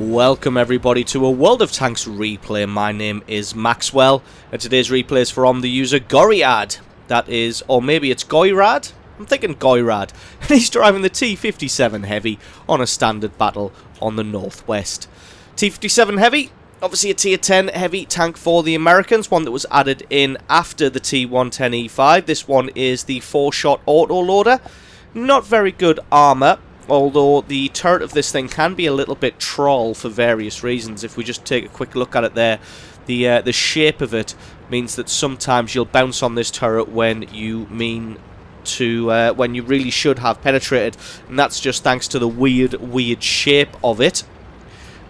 Welcome everybody to a World of Tanks replay. My name is Maxwell and today's replay is from the user Goriad. That is, or maybe it's Goyrad? I'm thinking Goyrad. And he's driving the T57 Heavy on a standard battle on the Northwest. T57 Heavy, obviously a tier 10 heavy tank for the Americans, one that was added in after the T110E5. This one is the 4-shot autoloader. Not very good armor. Although the turret of this thing can be a little bit troll for various reasons. If we just take a quick look at it there, the shape of it means that sometimes you'll bounce on this turret when you when you really should have penetrated, and that's just thanks to the weird shape of it.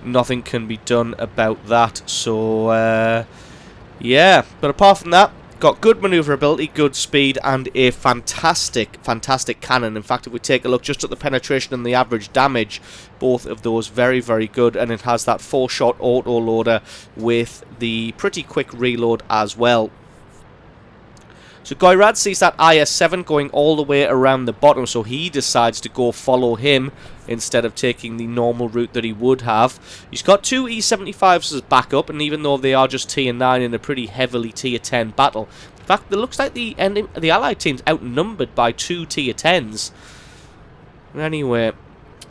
Nothing can be done about that. So yeah, but apart from that, got good maneuverability, good speed, and a fantastic cannon. In fact, if we take a look just at the penetration and the average damage, both of those very good. And it has that 4-shot autoloader with the pretty quick reload as well. So Goyrad sees that IS-7 going all the way around the bottom, so he decides to go follow him instead of taking the normal route that he would have. He's got two E-75s as backup, and even though they are just tier 9 in a pretty heavily tier 10 battle, in fact, it looks like the allied team's outnumbered by 2 tier 10s. Anyway,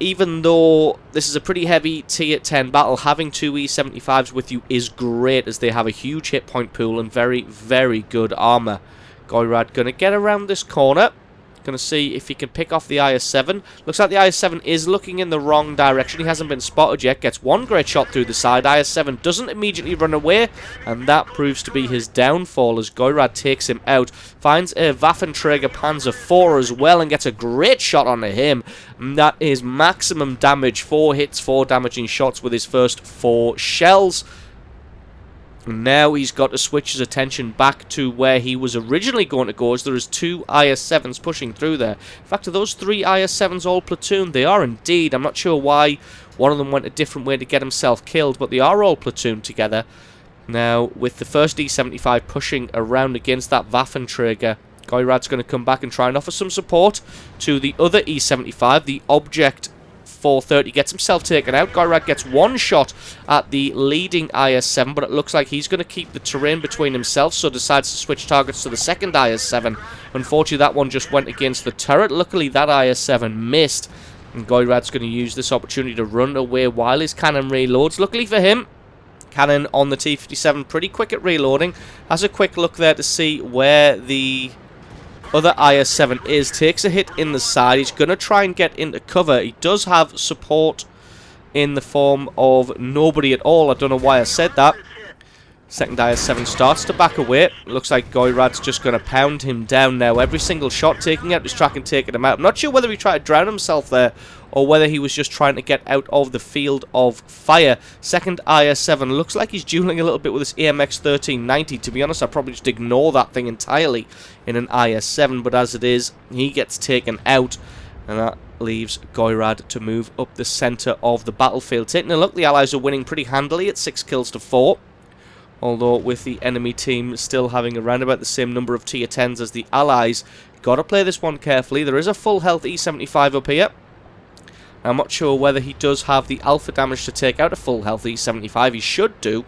even though this is a pretty heavy tier 10 battle, having two E-75s with you is great, as they have a huge hit point pool and very good armor. Goyrad going to get around this corner. Going to see if he can pick off the IS-7. Looks like the IS-7 is looking in the wrong direction. He hasn't been spotted yet. Gets one great shot through the side. IS-7 doesn't immediately run away, and that proves to be his downfall as Goyrad takes him out. Finds a Waffenträger Panzer IV as well and gets a great shot onto him. And that is maximum damage. 4 hits, 4 damaging shots with his first 4 shells. Now he's got to switch his attention back to where he was originally going to go, as there is 2 IS-7s pushing through there. In fact, are those 3 IS-7s all platoon? They are indeed. I'm not sure why one of them went a different way to get himself killed, but they are all platooned together. Now, with the first E-75 pushing around against that Waffenträger, Goyrad's going to come back and try and offer some support to the other E-75, the Object 430. Gets himself taken out. Goyrad gets one shot at the leading IS-7, but it looks like he's going to keep the terrain between himself, so decides to switch targets to the second IS-7. Unfortunately, that one just went against the turret. Luckily, that IS-7 missed, and Goyrad's going to use this opportunity to run away while his cannon reloads. Luckily for him, cannon on the T57 pretty quick at reloading. Has a quick look there to see where the other IS-7 is. Takes a hit in the side. He's going to try and get into cover. He does have support in the form of nobody at all. I don't know why I said that. Second IS-7 starts to back away. Looks like Goyrad's just going to pound him down now. Every single shot taking out his track and taking him out. I'm not sure whether he tried to drown himself there or whether he was just trying to get out of the field of fire. Second IS-7 looks like he's dueling a little bit with this AMX 1390. To be honest, I'd probably just ignore that thing entirely in an IS-7, but as it is, he gets taken out, and that leaves Goyrad to move up the centre of the battlefield. Taking a look, the Allies are winning pretty handily at 6 kills to 4. Although with the enemy team still having around about the same number of tier 10s as the Allies. Got to play this one carefully. There is a full health E-75 up here. I'm not sure whether he does have the alpha damage to take out a full health E-75. He should do.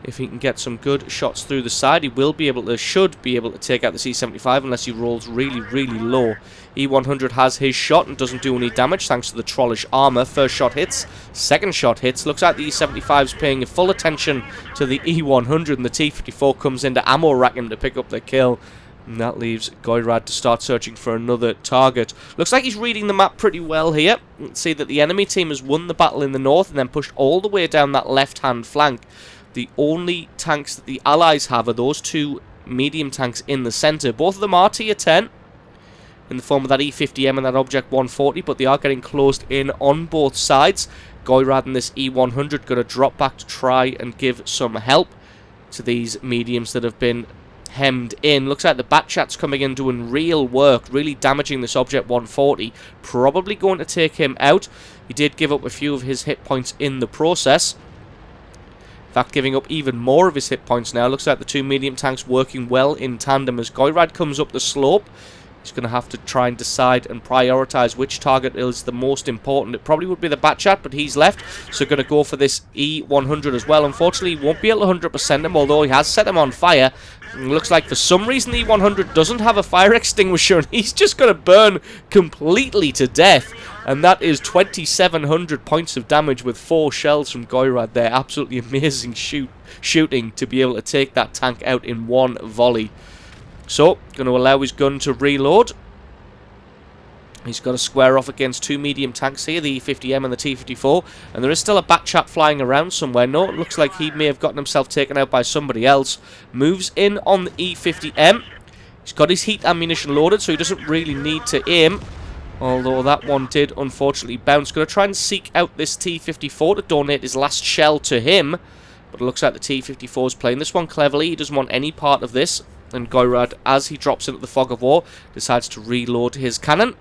If he can get some good shots through the side, he will be able to, should be able to take out the E-75 unless he rolls really low. E-100 has his shot and doesn't do any damage thanks to the trollish armor. First shot hits, second shot hits. Looks like the E-75 is paying full attention to the E-100, and the T-54 comes into ammo rack him to pick up the kill. And that leaves Goyrad to start searching for another target. Looks like he's reading the map pretty well here. You can see that the enemy team has won the battle in the north and then pushed all the way down that left-hand flank. The only tanks that the Allies have are those 2 medium tanks in the centre. Both of them are tier 10 in the form of that E-50M and that Object 140, but they are getting closed in on both sides. Goyrad and this E-100 going to drop back to try and give some help to these mediums that have been hemmed in. Looks like the Batchat's coming in doing real work, really damaging this Object 140. Probably going to take him out. He did give up a few of his hit points in the process. In fact, giving up even more of his hit points now. Looks like the 2 medium tanks working well in tandem as Goyrad comes up the slope. He's going to have to try and decide and prioritise which target is the most important. It probably would be the Batchat, but he's left, so going to go for this E100 as well. Unfortunately, he won't be able to 100% him, although he has set him on fire. It looks like for some reason the E100 doesn't have a fire extinguisher, and he's just going to burn completely to death. And that is 2,700 points of damage with 4 shells from Goyrad there. Absolutely amazing shooting to be able to take that tank out in one volley. So, going to allow his gun to reload. He's got to square off against 2 medium tanks here, the E50M and the T54. And there is still a Batchat flying around somewhere. No, it looks like he may have gotten himself taken out by somebody else. Moves in on the E50M. He's got his heat ammunition loaded, so he doesn't really need to aim. Although that one did unfortunately bounce. Going to try and seek out this T54 to donate his last shell to him. But it looks like the T54 is playing this one cleverly. He doesn't want any part of this. And Goyrad, as he drops into the fog of war, decides to reload his cannon.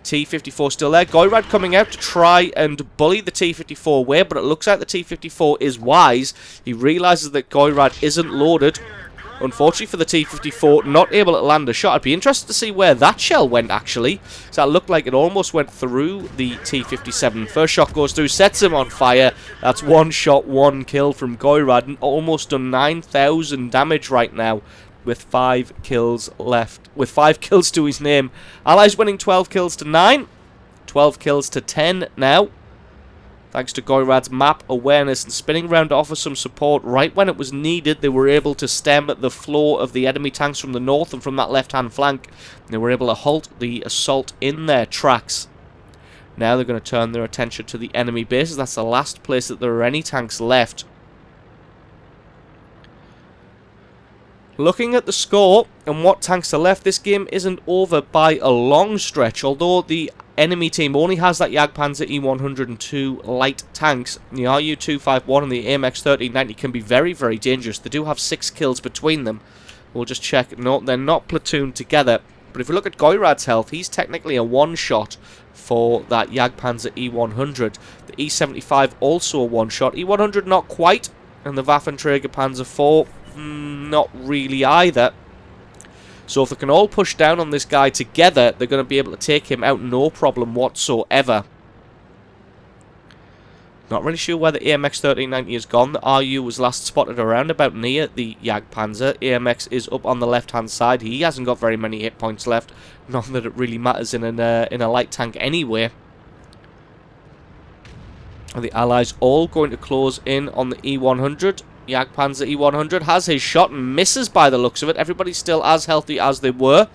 T54 still there. Goyrad coming out to try and bully the T54 away, but it looks like the T54 is wise. He realises that Goyrad isn't loaded. Unfortunately for the T54, not able to land a shot. I'd be interested to see where that shell went, actually. So that looked like it almost went through the T57. First shot goes through, sets him on fire. That's 1 shot, 1 kill from Goyrad. And almost done 9,000 damage right now with 5 kills left. With 5 kills to his name. Allies winning 12 kills to 9. 12 kills to 10 now. Thanks to Goyrad's map awareness and spinning around to offer some support right when it was needed, they were able to stem the flow of the enemy tanks from the north and from that left-hand flank. They were able to halt the assault in their tracks. Now they're going to turn their attention to the enemy bases. That's the last place that there are any tanks left. Looking at the score and what tanks are left, this game isn't over by a long stretch, although the enemy team only has that Jagdpanzer E102 light tanks. The RU-251 and the AMX 1390 can be very, very dangerous. They do have 6 kills between them. We'll just check. No, they're not platooned together. But if we look at Goyrad's health, he's technically a one-shot for that Jagdpanzer E100. The E75 also a one-shot. E100 not quite. And the Waffenträger Panzer IV, not really either. So if they can all push down on this guy together, they're going to be able to take him out no problem whatsoever. Not really sure where the AMX 1390 is gone. The RU was last spotted around about near the Jagdpanzer. AMX is up on the left-hand side. He hasn't got very many hit points left. Not that it really matters in a light tank anyway. Are the Allies all going to close in on the E100? Jagdpanzer E100 has his shot and misses by the looks of it. Everybody's still as healthy as they were.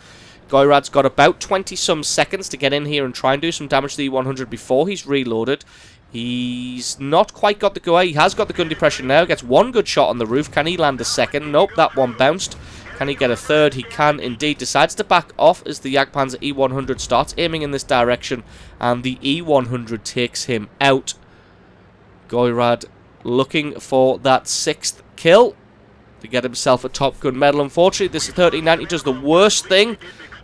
Goyrad's got about 20-some seconds to get in here and try and do some damage to the E100 before he's reloaded. He's not quite got the go. He has got the gun depression now. Gets one good shot on the roof. Can he land a second? Nope, that one bounced. Can he get a third? He can indeed. Decides to back off as the Jagdpanzer E100 starts aiming in this direction. And the E100 takes him out. Goyrad looking for that 6th kill to get himself a Top Gun medal. Unfortunately, this 1390 does the worst thing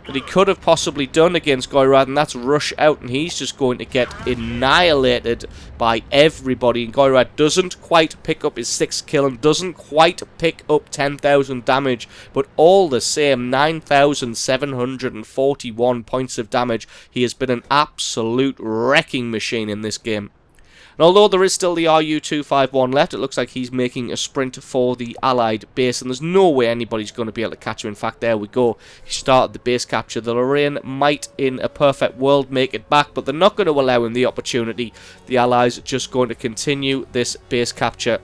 that he could have possibly done against Goyrad, and that's rush out, and he's just going to get annihilated by everybody. And Goyrad doesn't quite pick up his 6th kill and doesn't quite pick up 10,000 damage, but all the same, 9,741 points of damage. He has been an absolute wrecking machine in this game. And although there is still the RU-251 left, it looks like he's making a sprint for the Allied base, and there's no way anybody's going to be able to catch him. In fact, there we go. He started the base capture. The Lorraine might, in a perfect world, make it back, but they're not going to allow him the opportunity. The Allies are just going to continue this base capture.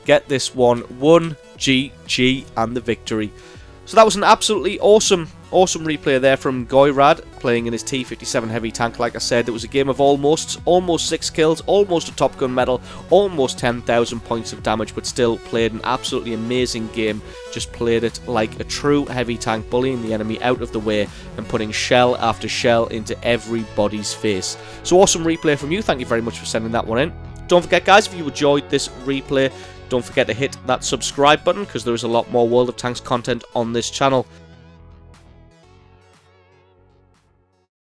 Get this one won, GG, and the victory. So that was an absolutely awesome replay there from Goyrad, playing in his T57 heavy tank. Like I said, it was a game of almost 6 kills, almost a Top Gun medal, almost 10,000 points of damage, but still played an absolutely amazing game. Just played it like a true heavy tank, bullying the enemy out of the way and putting shell after shell into everybody's face. So awesome replay from you. Thank you very much for sending that one in. Don't forget, guys, if you enjoyed this replay, don't forget to hit that subscribe button, because there is a lot more World of Tanks content on this channel.